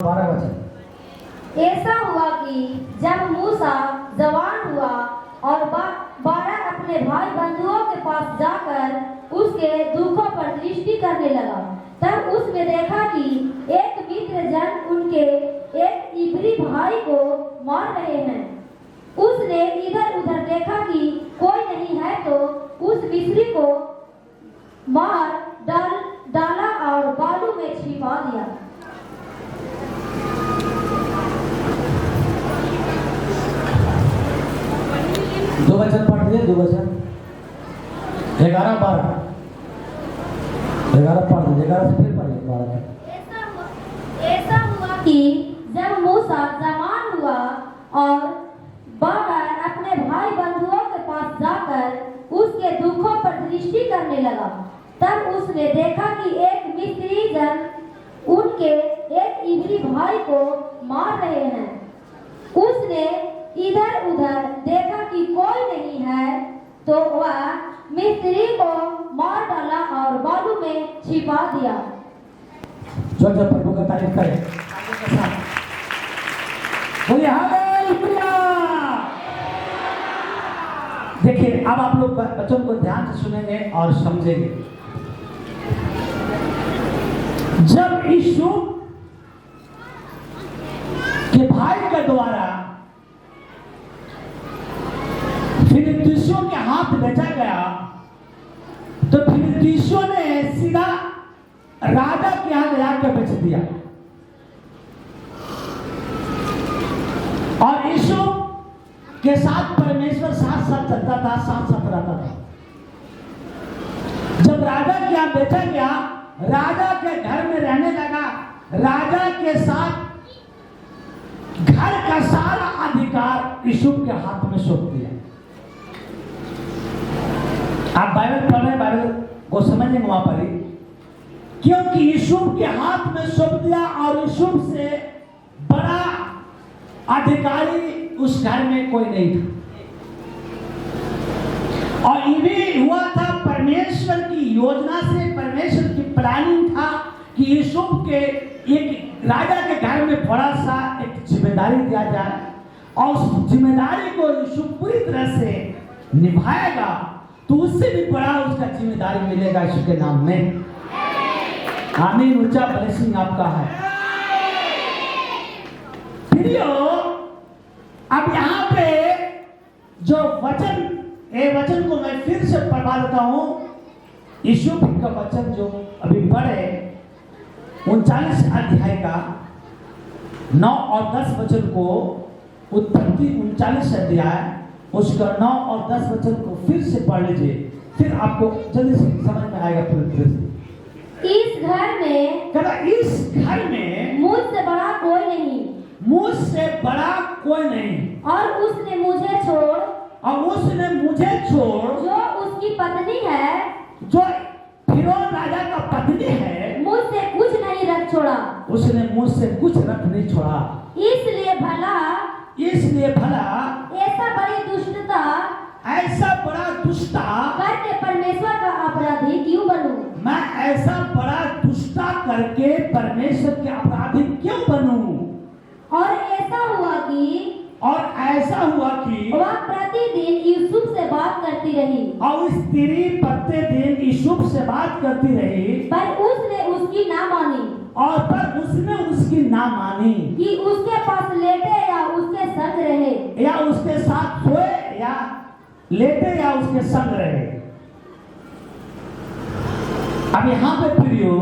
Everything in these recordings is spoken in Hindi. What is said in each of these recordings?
12 वचन। ऐसा हुआ कि जब मूसा जवान हुआ और 12 अपने भाई बंधुओं के पास जाकर उसके दुखों पर दृष्टि करने लगा, तब उसने देखा कि एक मिस्र जन उनके एक इब्री भाई को मार रहे हैं। उसने इधर उधर देखा कि कोई नहीं है, तो उस मिस्री को मार डाला और बालू में छिपा दिया। दो वचन पढ़ दिए, 2 वचन 11 12 11 पढ़ दिए, 11 से फिर पढ़िए 12। ऐसा हुआ कि जब मूसा जवान हुआ और 12 अपने भाई बंधुओं के पास जाकर उसके दुखों पर दृष्टि करने लगा, तब उसने देखा कि एक मिस्री जन उनके एक इब्री भाई को मार रहे हैं। उसने इधर उधर देखा कि कोई नहीं है, तो वह मिस्री को मार डाला और बालू में छिपा दिया। जो प्रभु का तारीफ करे। बोलिए हालेलुया। देखिए, अब आप लोग बच्चों को ध्यान से सुनेंगे और समझेंगे। जब यीशु के भाई के द्वारा फिलिप्पियों के हाथ बेचा गया, तो फिलिप्पियों ने सीधा राजा के यहाँ ले जाकर बेच दिया और यीशु के साथ परमेश्वर साथ साथ चलता था, साथ साथ रहता था। जब राजा के यहाँ बेचा गया, राजा के घर में रहने लगा, राजा के साथ घर का सारा अधिकार यीशु के हाथ में सौंप दिया। आप बाइबल पढ़ रहे हैं, बाइबल को समझेंगे वहां पर ही, क्योंकि यीशु के हाथ में सौंप दिया और यीशु से बड़ा अधिकारी उस घर में कोई नहीं था। और ये भी हुआ था परमेश्वर की योजना से, परमेश्वर की प्लानिंग था कि यीशु के एक राजा के घर में बड़ा सा एक जिम्मेदारी दिया जाए और उस जिम्मेदारी को यीशु पूरी तरह से निभाएगा, तो उससे भी बड़ा उसका जिम्मेदारी मिलेगा यीशु के नाम में। आमीन। ऊंचा ब्लेसिंग आपका है। प्रियो, अब यहाँ पे जो वचन को मैं फिर से पढ़वा देता हूं। यीशु का वचन जो अभी पढ़े 39 अध्याय का 9 और 10 वचन को, उत्पत्ति 39 अध्याय उसका 9 और 10 वचन को फिर से पढ़ लीजिए, फिर आपको जल्दी से समझ में आएगा पूरी तरह से। इस घर में, कहता इस घर में मुझसे बड़ा कोई नहीं, मुझसे बड़ा कोई नहीं, और उसने मुझे छोड़ जो उसकी पत्नी है, जो फिरौन राजा का पत्नी है, मुझसे कुछ नहीं रख छोड़ा। उसने मुझसे कुछ रख नहीं छोड़ा। इसलिए भला ऐसा बड़ी दुष्टता करके परमेश्वर का अपराधी क्यों बनूं? मैं ऐसा बड़ा दुष्टता करके परमेश्वर के अपराधी क्यों बनूं? और ऐसा हुआ कि वह प्रतिदिन यूसुफ से बात करती रही, और स्त्री प्रतिदिन यूसुफ से बात करती रही, पर उसने उसकी ना मानी, कि उसके पास लेटे या उसके संग रहे, या उसके साथ सोए या लेटे या उसके संग रहे। अब यहाँ पे प्रियो,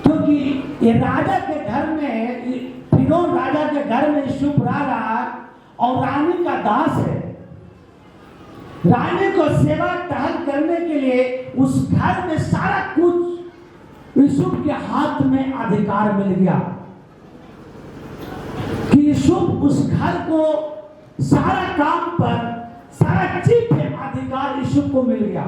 क्योंकि ये राजा के घर में, फिरौन राजा के घर में यूसुफ रहा और रानी का दास है, रानी को सेवा टहल करने के लिए उस घर में सारा कुछ यूसुफ के हाथ में अधिकार मिल गया कि यूसुफ उस घर को सारा काम पर, सारा चीज पे अधिकार यूसुफ को मिल गया।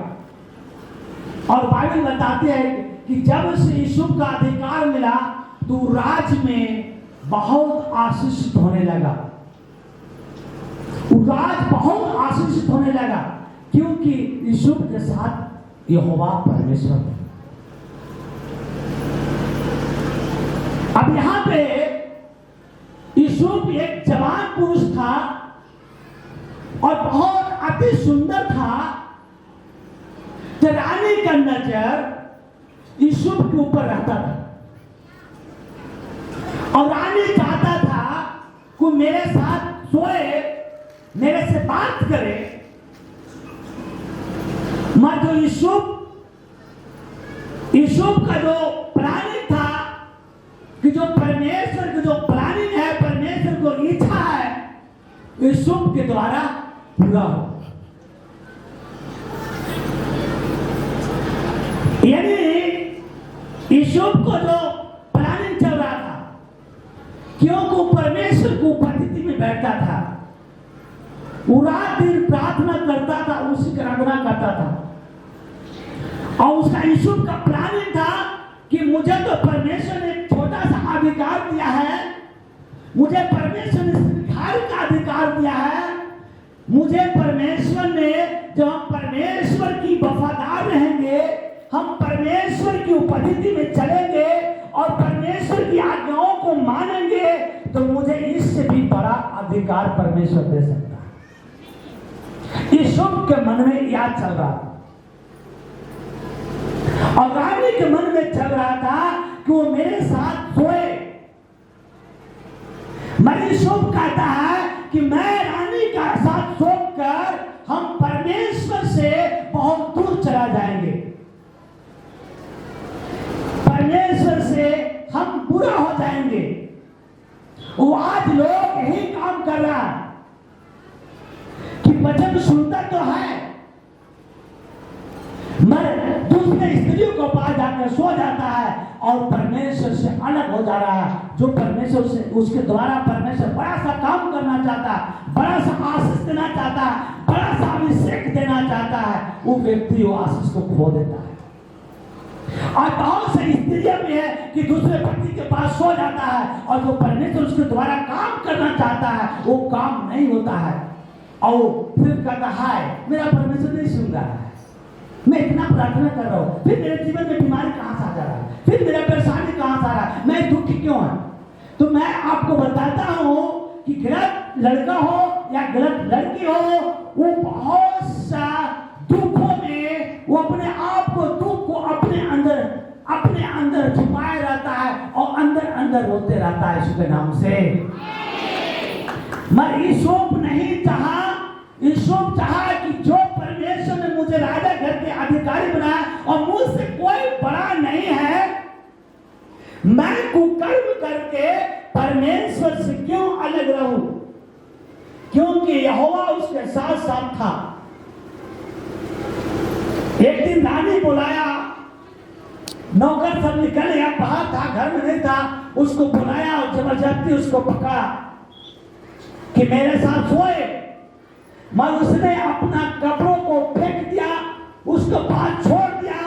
और बाइबल बताते हैं कि जब से यूसुफ का अधिकार मिला तो राज में बहुत आशीषित होने लगा, राज बहुत आशीषित होने लगा, क्योंकि यूसुफ के साथ यहोवा परमेश्वर। अब यहां पे यूसुफ एक जवान पुरुष था और बहुत अति सुंदर था। तो रानी का नजर यूसुफ के ऊपर रहता था और रानी चाहता था कि मेरे साथ सोए, मेरे से बात करे। मगर जो यूसुफ का जो प्लानिंग था कि जो परमेश्वर की जो प्लानिंग है, परमेश्वर को इच्छा है, यूसुफ के द्वारा पूरा हो। यानी यूसुफ को जो प्लानिंग चल रहा था, क्योंकि परमेश्वर को उपस्थिति में बैठता था, वो रात दिन प्रार्थना करता था, उसकी आराधना करता था। और उसका यूसुफ का प्लानिंग था कि मुझे तो परमेश्वर ने छोटा सा अधिकार दिया है, मुझे परमेश्वर ने स्वीकार का अधिकार दिया है, मुझे परमेश्वर ने, जब हम परमेश्वर की वफादार रहेंगे, हम परमेश्वर की उपस्थिति में चलेंगे और परमेश्वर की आज्ञाओं को मानेंगे, तो मुझे इससे भी बड़ा अधिकार परमेश्वर दे सकता है। यूसुफ के मन में याद चल रहा था और रानी के मन में चल रहा था कि वो मेरे साथ सोए। मैं यूसुफ कहता है कि मैं रानी का साथ सोकर हम परमेश्वर से बहुत दूर चला जाएंगे, परमेश्वर से हम बुरा हो जाएंगे। वो आज लोग यही काम कर रहा है कि वचन सुनता तो है, मगर दूसरे स्त्रियों को पास जाकर सो जाता है और परमेश्वर से अलग हो जा रहा है। जो परमेश्वर से, उसके द्वारा परमेश्वर बड़ा सा काम करना चाहता है, बड़ा सा आशीष देना चाहता है, बड़ा सा अभिषेक देना चाहता है, वो व्यक्ति वो आशीष को खो देता है। और बहुत सारी स्त्रियां भी है कि दूसरे पति के पास सो जाता है और जो परमेश्वर उसके द्वारा काम करना चाहता है वो काम नहीं होता है और फिर कहता है मेरा परमेश्वर नहीं सुन रहा है, मैं इतना प्रार्थना कर रहा हूँ, फिर मेरे जीवन में बीमारी कहां से आ जा रहा है, फिर मेरा परेशानी कहां से आ रहा है, मैं दुखी क्यों है। तो मैं आपको बताता हूँ कि गलत लड़का हो या गलत लड़की हो, वो बहुत सा दुखों में वो अपने आप को, दुख को अपने अंदर छुपाए रहता है और अंदर अंदर रोते रहता है इसके नाम से। मैं यूसुफ नहीं चाहा, यूसुफ चाहा कि जो परमेश्वर ने मुझे राजा घर के अधिकारी बनाया और मुझसे कोई बड़ा नहीं है, मैं कुकर्म करके परमेश्वर से क्यों अलग रहूं, क्योंकि यहोवा उसके साथ साथ था। एक दिन रानी बुलाया, नौकर सब निकल गया, बाहर था, घर में नहीं था, उसको बुलाया और जबरदस्ती उसको पकड़ा कि मेरे साथ सोए। मगर उसने अपना कपड़ों को फेंक दिया, उसको पास छोड़ दिया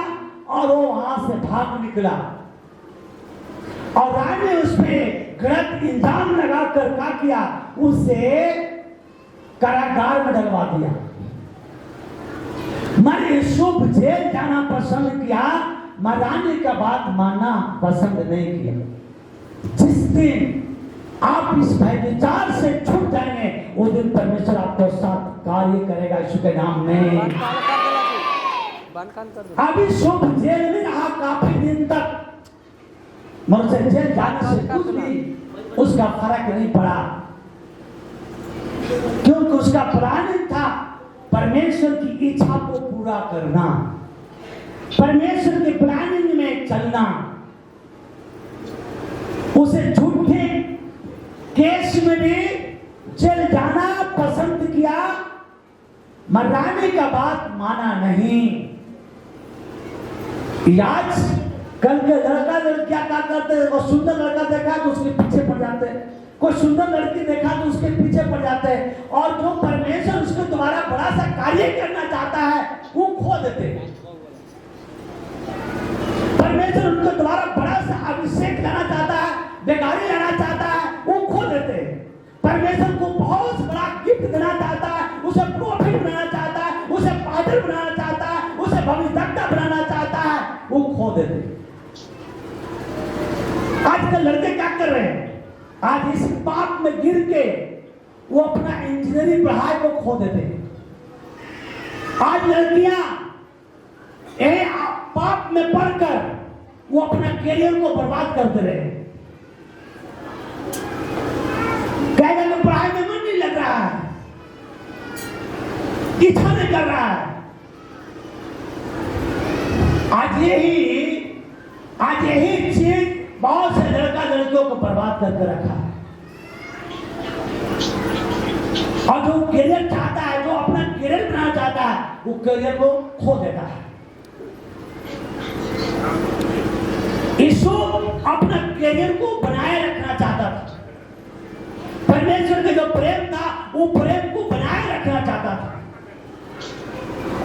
और वो वहां से भाग निकला। और रानी उस पर गलत इल्जाम लगाकर क्या किया, उसे कारागार में डलवा दिया। मैं यूसुफ जेल जाना पसंद किया, मैं रानी का बात मानना पसंद नहीं किया। जिस दिन आप इस व्यभिचार से छूट जाएंगे, उस दिन परमेश्वर आपको साथ कार्य करेगा यीशु के नाम में। अभी यूसुफ जेल में रहा काफी दिन तक, मगर जेल जाने से कुछ भी उसका फर्क नहीं पड़ा, क्योंकि उसका प्लानिंग था परमेश्वर की इच्छा को पूरा करना, परमेश्वर के प्लानिंग में चलना। उसे झूठे केस में भी जेल जाना पसंद किया, मगर रानी का बात माना नहीं। आज कल के लड़का लड़कियां क्या करते हैं, वो सुंदर लड़का देखा तो उसके पीछे पड़ जाते हैं, कोई सुंदर लड़की देखा तो उसके पीछे पड़ जाते हैं, और जो परमेश्वर उसके द्वारा बड़ा सा कार्य करना चाहता है वो खो देते हैं। परमेश्वर उनके द्वारा बड़ा सा अभिषेक लाना चाहता है, बेगारी लाना चाहता है, वो खो देते हैं। परमेश्वर को बहुत बड़ा गिफ्ट देना चाहता है, उसे प्रॉफिट बनाना चाहता है, उसे पादर बनाना चाहता है, उसे भविष्यवक्ता बनाना चाहता है, वो खो देते हैं। आजकल लड़के क्या आज इस पाप में गिर के वो अपना इंजीनियरिंग पढ़ाई को खो देते हैं। आज लड़कियां पाप में पढ़कर वो अपना करियर को बर्बाद करते रहे। कहेगा कि पढ़ाई में मन नहीं लग रहा है, इच्छा नहीं कर रहा है। आज यही चीज बहुत से लड़का लड़कियों को बर्बाद करके रखा है। और जो करियर चाहता है, जो अपना करियर बनाना चाहता है, वो करियर को खो देता है। यीशु अपना करियर को बनाए रखना चाहता था। परमेश्वर का जो प्रेम था, वो प्रेम को बनाए रखना चाहता था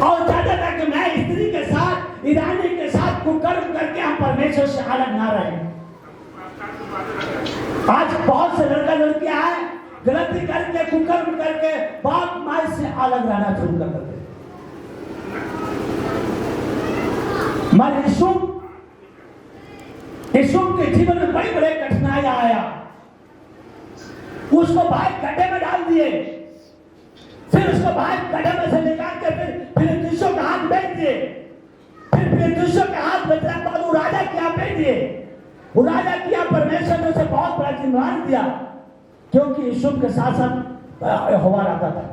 और चाहता था कि मैं स्त्री के साथ, ईरानी के साथ कुकर्म करके हम परमेश्वर से अलग ना रहे। आज बहुत से लड़का लड़कियां हैं, गलती करके कुकर्म करके बाप माई से अलग रहना शुरू कर देते। मगर यीशु के जीवन में बड़ी बड़ी कठिनाई आया। उसको भाई गड्ढे में डाल दिए, फिर उसको भाई गड्ढे में से निकाल के फिर यीशु के हाथ बेच दिए, फिर यीशु के हाथ बेचने के बाद वो राजा के यहाँ भेज दिए। वो राजा के यहाँ परमेश्वर ने उसे बहुत बड़ा जिम्मेदारी दिया, क्योंकि यीशु के साथ साथ यहोवा रहता था।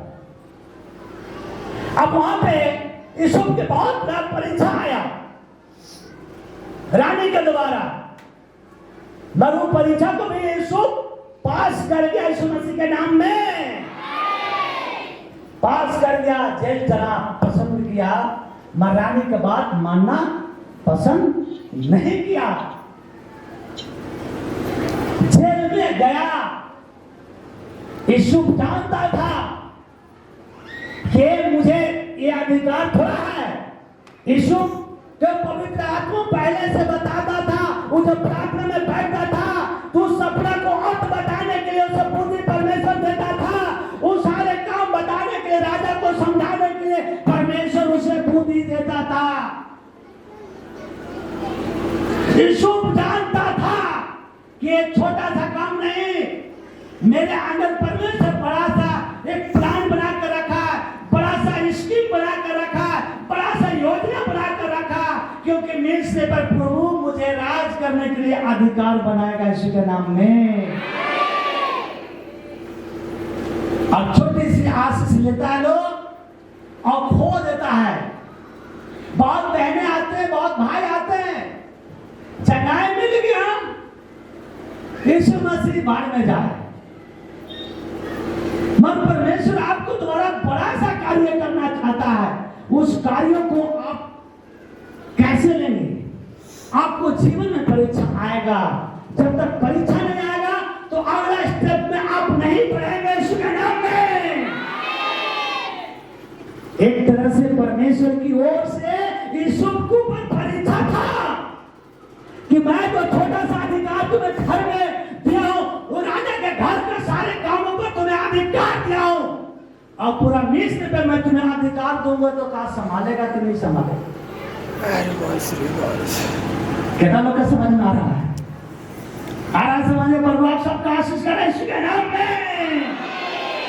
अब वहां पे यीशु के बहुत बड़ा परीक्षा आया रानी के द्वारा, मगर वो परीक्षा को भी यीशु पास कर गया। यीशु मसीह के नाम में पास कर गया। जेल चला, पसंद किया, मगर रानी की बात मानना पसंद नहीं किया। जेल में गया। यीशु जानता था कि मुझे ये अधिकार थोड़ा है। यीशु जो पवित्र आत्मा पहले से बताता था, वो जब प्रार्थना में बैठता था तो सपना को अर्थ बताने के लिए उसे बुद्धि परमेश्वर देता था। वो सारे काम बताने के लिए, राजा को समझाने के लिए परमेश्वर उसे बुद्धि देता था। यीशु जानता था कि एक छोटा सा काम नहीं, मेरे अंदर परमेश्वर बड़ा सा एक प्लान बना कर रखा, बड़ा सा स्कीम बना कर रखा, बड़ा सा योजना बना कर रखा, क्योंकि मिस्र पर प्रभु मुझे राज करने के लिए अधिकार बनाएगा यीशु के नाम में। अब छोटी सी आशीष लेता है लोग और खो देता है। बहुत बहनें आते हैं, बहुत भाई आते हैं, जगह मिल गया, यीशु मसीह बाढ़ में जाए। मगर परमेश्वर आपको द्वारा बड़ा सा कार्य करना चाहता है। उस कार्य को आप कैसे लेंगे? आपको जीवन में परीक्षा आएगा। जब तक परीक्षा नहीं आएगा तो अगला स्टेप में आप नहीं बढ़ेंगे यीशु के नाम में। एक तरह से परमेश्वर की ओर से यीशु के ऊपर परीक्षा था कि मैं तो छोटा सा अधिकार तुम्हें घर में दिया हूं, वो राजा के घर के सारे कामों पर तुम्हें अधिकार दिया हूं, और पूरा मिस्र पे मैं तुम्हें अधिकार दूंगा, तो कहा संभालेगा कि नहीं संभालेगा? कितना लोग का समझ में आ रहा है? आराम समझने पर आप सबका आशीष करें यीशु के नाम में।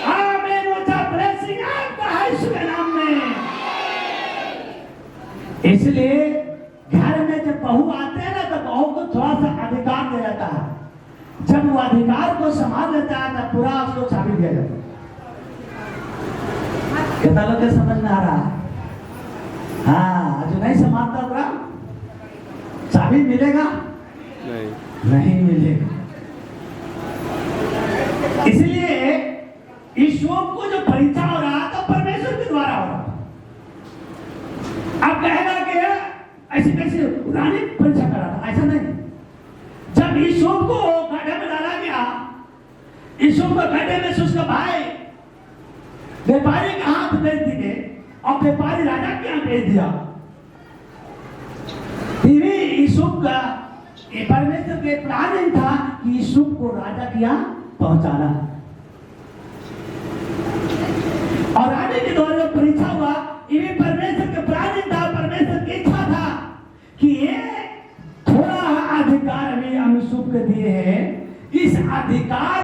आमीन। ऊंचा ब्लेसिंग आपका है यीशु के नाम में। इसलिए घर में जब बहू आते हैं ना, तो बहू को थोड़ा सा अधिकार दे जाता है। जब वो अधिकार को संभाल लेता है तो पूरा उसको चाबी दिया जाता है। कितना लोग समझ में आ रहा है? हाँ, जो नहीं संभालता पूरा चाबी मिलेगा? नहीं मिलेगा। इसलिए ईश्वर को जो परीक्षा हो रहा था परमेश्वर के द्वारा हो रहा। अब कहेगा कि ऐसे कैसे रानी परीक्षा कर रहा था? ऐसा नहीं। जब ईश्वर को गड्ढे में डाला गया, ईश्वर को गड्ढे में से उसका भाई व्यापारी के हाथ भेज दिए और व्यापारी राजा के यहाँ भेज दिया। ईश्वर का परमेश्वर के प्लान था कि ईश्वर को राजा के यहाँ पहुंचाना, और राजा के द्वारा जो परीक्षा हुआ, ये परमेश्वर के प्लान था, परमेश्वर की इच्छा था कि ये थोड़ा अधिकार हमें ईश्वर को दिए हैं, इस अधिकार